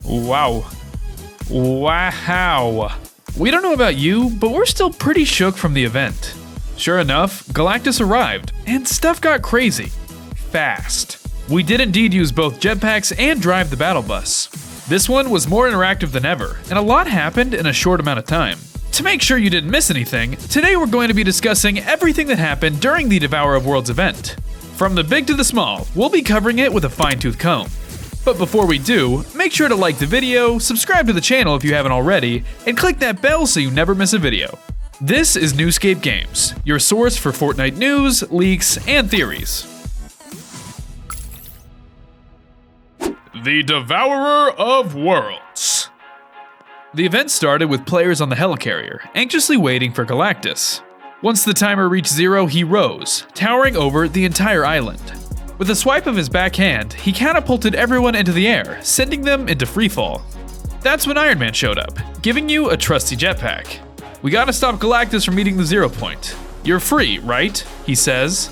Wow. Wow. We don't know about you, but we're still pretty shook from the event. Sure enough, Galactus arrived, and stuff got crazy. Fast. We did indeed use both jetpacks and drive the battle bus. This one was more interactive than ever, and a lot happened in a short amount of time. To make sure you didn't miss anything, today we're going to be discussing everything that happened during the Devourer of Worlds event. From the big to the small, we'll be covering it with a fine-tooth comb. But before we do, make sure to like the video, subscribe to the channel if you haven't already, and click that bell so you never miss a video. This is NewScapeGames, your source for Fortnite news, leaks, and theories. The Devourer of Worlds. The event started with players on the helicarrier, anxiously waiting for Galactus. Once the timer reached 0, he rose, towering over the entire island. With a swipe of his backhand, he catapulted everyone into the air, sending them into freefall. That's when Iron Man showed up, giving you a trusty jetpack. "We gotta stop Galactus from meeting the 0 point. You're free, right?" he says.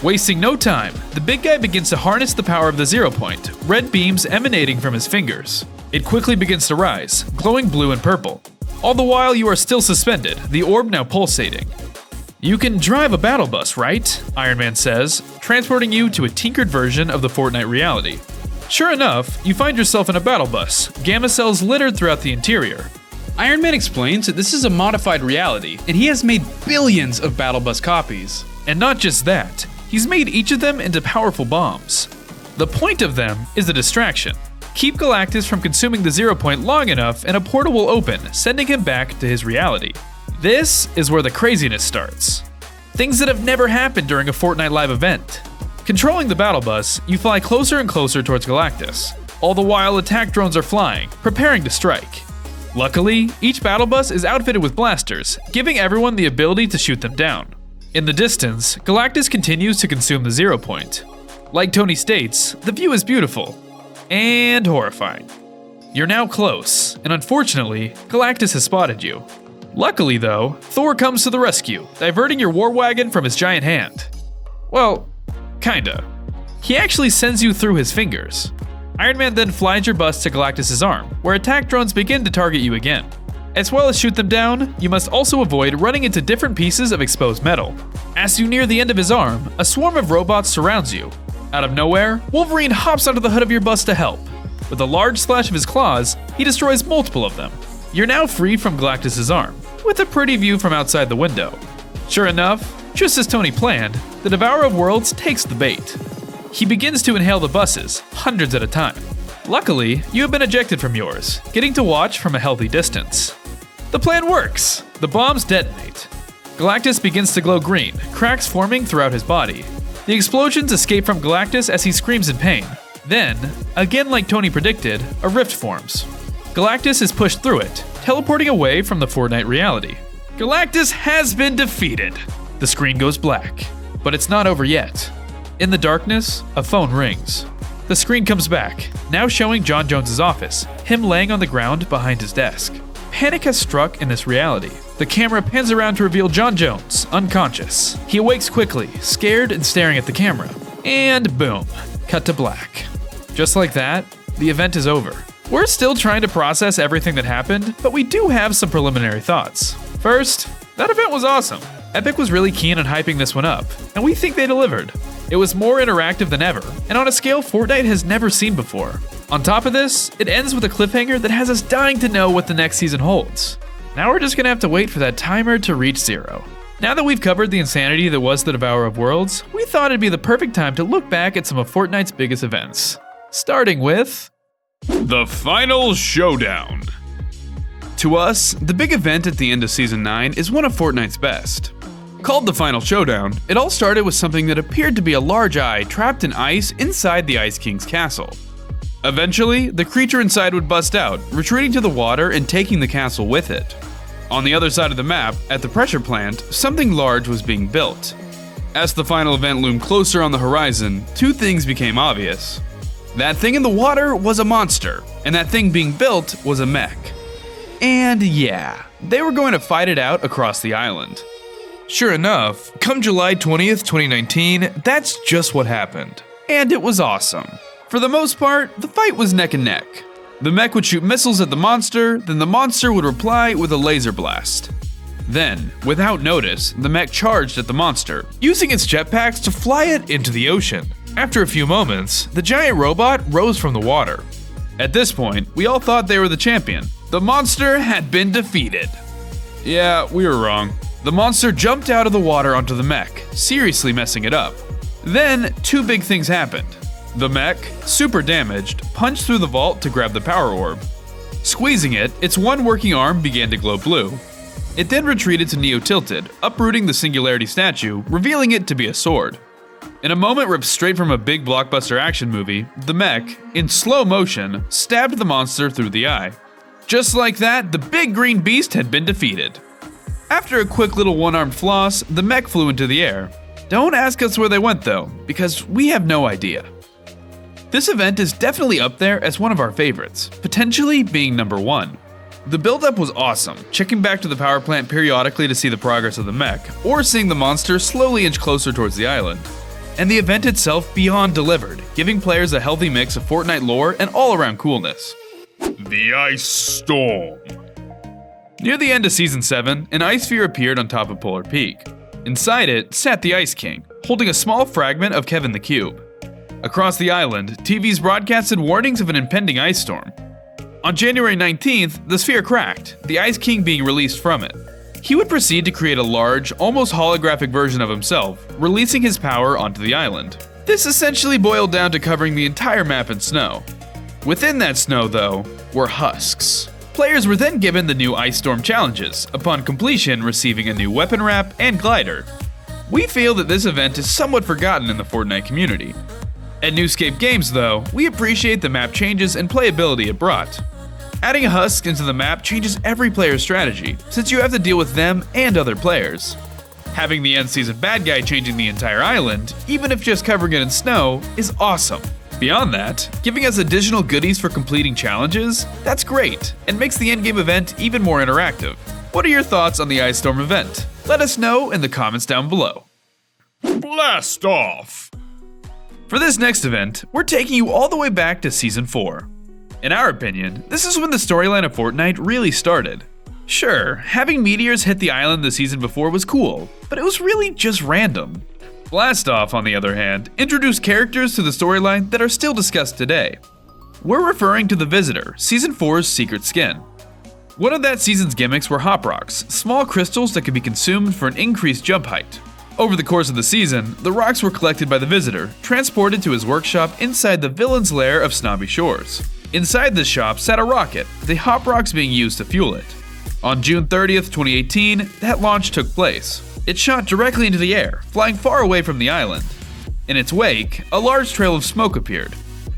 Wasting no time, the big guy begins to harness the power of the 0 point, red beams emanating from his fingers. It quickly begins to rise, glowing blue and purple. All the while you are still suspended, the orb now pulsating. "You can drive a battle bus, right?" Iron Man says, transporting you to a tinkered version of the Fortnite reality. Sure enough, you find yourself in a battle bus, gamma cells littered throughout the interior. Iron Man explains that this is a modified reality, and he has made billions of battle bus copies. And not just that, he's made each of them into powerful bombs. The point of them is a distraction. Keep Galactus from consuming the 0 point long enough and a portal will open, sending him back to his reality. This is where the craziness starts. Things that have never happened during a Fortnite live event. Controlling the battle bus, you fly closer and closer towards Galactus. All the while attack drones are flying, preparing to strike. Luckily, each battle bus is outfitted with blasters, giving everyone the ability to shoot them down. In the distance, Galactus continues to consume the 0 point. Like Tony states, the view is beautiful and horrifying. You're now close, and unfortunately, Galactus has spotted you. Luckily though, Thor comes to the rescue, diverting your war wagon from his giant hand. Well, kinda. He actually sends you through his fingers. Iron Man then flies your bus to Galactus' arm, where attack drones begin to target you again. As well as shoot them down, you must also avoid running into different pieces of exposed metal. As you near the end of his arm, a swarm of robots surrounds you. Out of nowhere, Wolverine hops onto the hood of your bus to help. With a large slash of his claws, he destroys multiple of them. You're now free from Galactus' arm, with a pretty view from outside the window. Sure enough, just as Tony planned, the Devourer of Worlds takes the bait. He begins to inhale the buses, hundreds at a time. Luckily, you have been ejected from yours, getting to watch from a healthy distance. The plan works! The bombs detonate. Galactus begins to glow green, cracks forming throughout his body. The explosions escape from Galactus as he screams in pain. Then, again like Tony predicted, a rift forms. Galactus is pushed through it, teleporting away from the Fortnite reality. Galactus has been defeated! The screen goes black, but it's not over yet. In the darkness, a phone rings. The screen comes back, now showing John Jones' office, him laying on the ground behind his desk. Panic has struck in this reality. The camera pans around to reveal John Jones, unconscious. He awakes quickly, scared and staring at the camera. And boom, cut to black. Just like that, the event is over. We're still trying to process everything that happened, but we do have some preliminary thoughts. First, that event was awesome. Epic was really keen on hyping this one up, and we think they delivered. It was more interactive than ever, and on a scale Fortnite has never seen before. On top of this, it ends with a cliffhanger that has us dying to know what the next season holds. Now we're just gonna have to wait for that timer to reach 0. Now that we've covered the insanity that was the Devourer of Worlds, we thought it'd be the perfect time to look back at some of Fortnite's biggest events. Starting with the Final Showdown. To us, the big event at the end of Season 9 is one of Fortnite's best. Called the Final Showdown, it all started with something that appeared to be a large eye trapped in ice inside the Ice King's castle. Eventually, the creature inside would bust out, retreating to the water and taking the castle with it. On the other side of the map, at the pressure plant, something large was being built. As the final event loomed closer on the horizon, two things became obvious. That thing in the water was a monster, and that thing being built was a mech. And yeah, they were going to fight it out across the island. Sure enough, come July 20th, 2019, that's just what happened. And it was awesome. For the most part, the fight was neck and neck. The mech would shoot missiles at the monster, then the monster would reply with a laser blast. Then, without notice, the mech charged at the monster, using its jetpacks to fly it into the ocean. After a few moments, the giant robot rose from the water. At this point, we all thought they were the champion. The monster had been defeated. Yeah, we were wrong. The monster jumped out of the water onto the mech, seriously messing it up. Then, two big things happened. The mech, super damaged, punched through the vault to grab the power orb. Squeezing it, its one working arm began to glow blue. It then retreated to Neo-Tilted, uprooting the Singularity statue, revealing it to be a sword. In a moment ripped straight from a big blockbuster action movie, the mech, in slow motion, stabbed the monster through the eye. Just like that, the big green beast had been defeated. After a quick little one-armed floss, the mech flew into the air. Don't ask us where they went though, because we have no idea. This event is definitely up there as one of our favorites, potentially being number 1. The build-up was awesome, checking back to the power plant periodically to see the progress of the mech, or seeing the monster slowly inch closer towards the island. And the event itself beyond delivered, giving players a healthy mix of Fortnite lore and all-around coolness. The Ice Storm. Near the end of Season 7, an ice sphere appeared on top of Polar Peak. Inside it sat the Ice King, holding a small fragment of Kevin the Cube. Across the island, TVs broadcasted warnings of an impending ice storm. On January 19th, the sphere cracked, the Ice King being released from it. He would proceed to create a large, almost holographic version of himself, releasing his power onto the island. This essentially boiled down to covering the entire map in snow. Within that snow, though, were husks. Players were then given the new Ice Storm challenges, upon completion receiving a new weapon wrap and glider. We feel that this event is somewhat forgotten in the Fortnite community. At NewScapeGames, though, we appreciate the map changes and playability it brought. Adding husks into the map changes every player's strategy, since you have to deal with them and other players. Having the end season bad guy changing the entire island, even if just covering it in snow, is awesome. Beyond that, giving us additional goodies for completing challenges, that's great, and makes the endgame event even more interactive. What are your thoughts on the Ice Storm event? Let us know in the comments down below. Blast off! For this next event, we're taking you all the way back to Season 4. In our opinion, this is when the storyline of Fortnite really started. Sure, having meteors hit the island the season before was cool, but it was really just random. Blast Off, on the other hand, introduced characters to the storyline that are still discussed today. We're referring to the Visitor, Season 4's secret skin. One of that season's gimmicks were Hop Rocks, small crystals that could be consumed for an increased jump height. Over the course of the season, the rocks were collected by the Visitor, transported to his workshop inside the villain's lair of Snobby Shores. Inside this shop sat a rocket, the Hop Rocks being used to fuel it. On June 30th, 2018, that launch took place. It shot directly into the air, flying far away from the island. In its wake, a large trail of smoke appeared.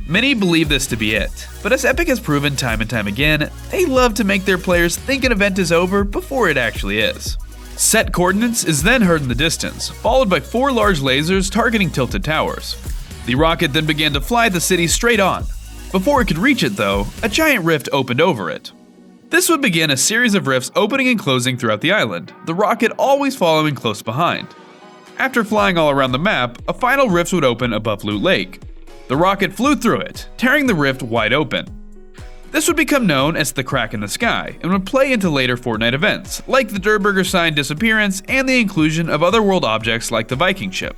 Many believe this to be it, but as Epic has proven time and time again, they love to make their players think an event is over before it actually is. Set coordinates is then heard in the distance, followed by 4 large lasers targeting tilted towers. The rocket then began to fly the city straight on. Before it could reach it though, a giant rift opened over it. This would begin a series of rifts opening and closing throughout the island, the rocket always following close behind. After flying all around the map, a final rift would open above Loot Lake. The rocket flew through it, tearing the rift wide open. This would become known as the Crack in the Sky and would play into later Fortnite events, like the Durburger sign disappearance and the inclusion of otherworld objects like the Viking ship.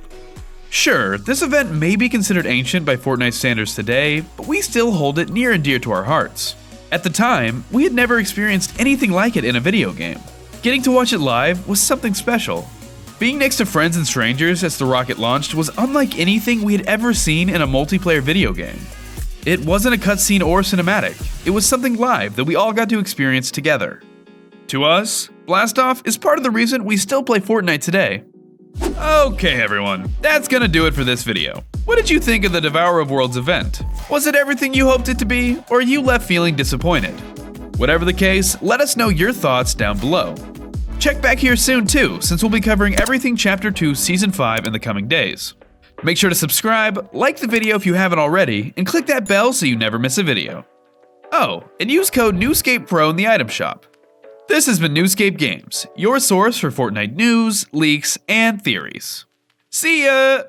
Sure, this event may be considered ancient by Fortnite standards today, but we still hold it near and dear to our hearts. At the time, we had never experienced anything like it in a video game. Getting to watch it live was something special. Being next to friends and strangers as the rocket launched was unlike anything we had ever seen in a multiplayer video game. It wasn't a cutscene or cinematic, it was something live that we all got to experience together. To us, Blast Off is part of the reason we still play Fortnite today. Okay everyone, that's gonna do it for this video. What did you think of the Devourer of Worlds event? Was it everything you hoped it to be, or are you left feeling disappointed? Whatever the case, let us know your thoughts down below. Check back here soon too, since we'll be covering everything Chapter 2 Season 5 in the coming days. Make sure to subscribe, like the video if you haven't already, and click that bell so you never miss a video. Oh, and use code NewScapePRO in the item shop. This has been NewScapeGames, your source for Fortnite news, leaks, and theories. See ya!